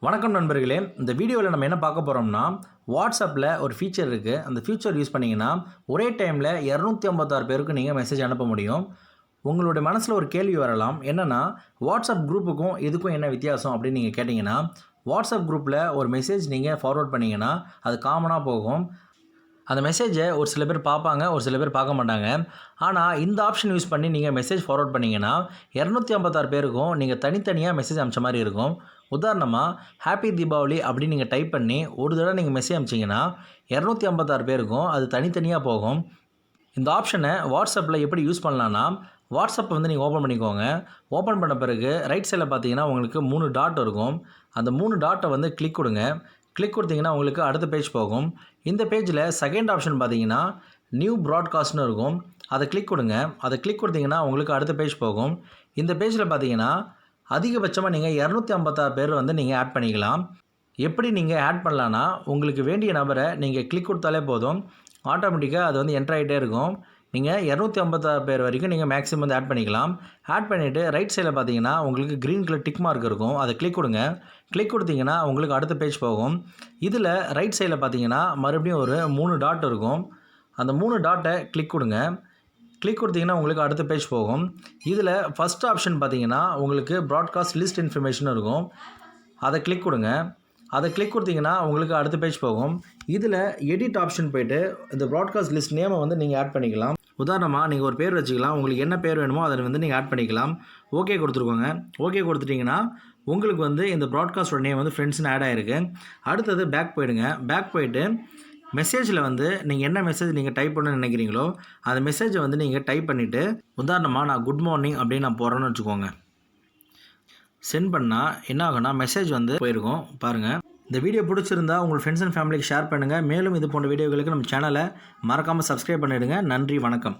வணக்கம் நண்பர்களே, இந்த வீடியோவில் நம்ம என்ன பார்க்க போகிறோம்னா, வாட்ஸ்அப்பில் ஒரு ஃபீச்சர் இருக்குது. அந்த ஃபீச்சர் யூஸ் பண்ணிங்கன்னா ஒரே டைமில் 256 பேருக்கு நீங்கள் மெசேஜ் அனுப்ப முடியும். உங்களுடைய மனசில் ஒரு கேள்வி வரலாம், என்னென்னா வாட்ஸ்அப் குரூப்புக்கும் இதுக்கும் என்ன வித்தியாசம் அப்படின்னு நீங்கள் கேட்டிங்கன்னா, வாட்ஸ்அப் குரூப்பில் ஒரு மெசேஜ் நீங்கள் ஃபார்வர்ட் பண்ணிங்கன்னா அது காமனாக போகும். அந்த மெசேஜை ஒரு சில பேர் பார்ப்பாங்க, ஒரு சில பேர் பார்க்க மாட்டாங்க. ஆனால் இந்த ஆப்ஷன் யூஸ் பண்ணி நீங்கள் மெசேஜ் ஃபார்வர்ட் பண்ணிங்கன்னா 256 பேருக்கும் நீங்கள் தனித்தனியாக மெசேஜ் அனுப்பிச்ச மாதிரி இருக்கும். உதாரணமாக ஹாப்பி தீபாவளி அப்படின்னு நீங்கள் டைப் பண்ணி ஒரு தடவை நீங்கள் மெசேஜ் அனுப்பிச்சிங்கன்னா 256 பேருக்கும் அது தனித்தனியாக போகும். இந்த ஆப்ஷனை வாட்ஸ்அப்பில் எப்படி யூஸ் பண்ணலான்னா, வாட்ஸ்அப்பை வந்து நீங்கள் ஓப்பன் பண்ணிக்கோங்க. ஓப்பன் பண்ண பிறகு ரைட் சைடில் பார்த்தீங்கன்னா உங்களுக்கு 3 டாட் இருக்கும். அந்த 3 டாட்டை வந்து கிளிக் கொடுங்க. கிளிக் கொடுத்தீங்கன்னா உங்களுக்கு அடுத்த பேஜ் போகும். இந்த பேஜில் செகண்ட் ஆப்ஷன் பார்த்தீங்கன்னா நியூ ப்ராட்காஸ்ட்னு இருக்கும். அதை கிளிக் கொடுங்க. அதை கிளிக் கொடுத்தீங்கன்னா உங்களுக்கு அடுத்த பேஜ் போகும். இந்த பேஜில் பார்த்தீங்கன்னா அதிகபட்சமாக நீங்கள் 256 பேர் வந்து நீங்கள் ஆட் பண்ணிக்கலாம். எப்படி நீங்கள் ஆட் பண்ணலான்னா, உங்களுக்கு வேண்டிய நபரை நீங்கள் கிளிக் கொடுத்தாலே போதும், ஆட்டோமேட்டிக்காக அது வந்து என்ட்ரு ஆகிட்டே இருக்கும். நீங்கள் 256 பேர் வரைக்கும் நீங்கள் மேக்ஸிமம் வந்து ஆட் பண்ணிக்கலாம். ஆட் பண்ணிவிட்டு ரைட் சைடில் பார்த்தீங்கன்னா உங்களுக்கு க்ரீன் கலர் டிக் மார்க் இருக்கும். அதை கிளிக் கொடுங்க. கிளிக் கொடுத்தீங்கன்னா உங்களுக்கு அடுத்த பேஜ் போகும். இதில் ரைட் சைடில் பார்த்தீங்கன்னா மறுபடியும் ஒரு 3 டாட் இருக்கும். அந்த 3 டாட்டை கிளிக் கொடுங்க. கிளிக் கொடுத்தீங்கன்னா உங்களுக்கு அடுத்த பேஜ் போகும். இதில் ஃபஸ்ட் ஆப்ஷன் பார்த்தீங்கன்னா உங்களுக்கு ப்ராட்காஸ்ட் லிஸ்ட் இன்ஃபர்மேஷன் இருக்கும். அதை கிளிக் கொடுங்க. அதை கிளிக் கொடுத்தீங்கன்னா உங்களுக்கு அடுத்த பேஜ் போகும். இதில் எடிட் ஆப்ஷன் போய்ட்டு இந்த ப்ராட்காஸ்ட் லிஸ்ட் நேமை வந்து நீங்கள் ஆட் பண்ணிக்கலாம். உதாரணமாக நீங்கள் ஒரு பேர் வச்சுக்கலாம். உங்களுக்கு என்ன பேர் வேணுமோ அதை வந்து நீங்கள் ஆட் பண்ணிக்கலாம். ஓகே கொடுத்துருக்கோங்க. ஓகே கொடுத்துட்டிங்கன்னா உங்களுக்கு வந்து இந்த ப்ராட்காஸ்டோட நேம் வந்து ஃப்ரெண்ட்ஸ்னு ஆட் ஆகிருக்கு. அடுத்தது பேக் போயிடுங்க. பேக் போயிட்டு மெசேஜில் வந்து நீங்கள் என்ன மெசேஜ் நீங்கள் டைப் பண்ணணும்னு நினைக்கிறீங்களோ அந்த மெசேஜை வந்து நீங்கள் டைப் பண்ணிவிட்டு, உதாரணமாக நான் குட் மார்னிங் அப்படின்னு நான் போகிறேன்னு வச்சுக்கோங்க. சென்ட் பண்ணால் என்ன ஆகும்னா மெசேஜ் வந்து போயிருக்கும். பாருங்கள். இந்த வீடியோ பிடிச்சிருந்தா உங்கள் ஃப்ரெண்ட்ஸ் அண்ட் ஃபேமிலிக்கு ஷேர் பண்ணுங்கள். மேலும் இது போன்ற வீடியோகளுக்கு நம்ம சேனலை மறக்காமல் சப்ஸ்கிரைப் பண்ணிவிடுங்க. நன்றி, வணக்கம்.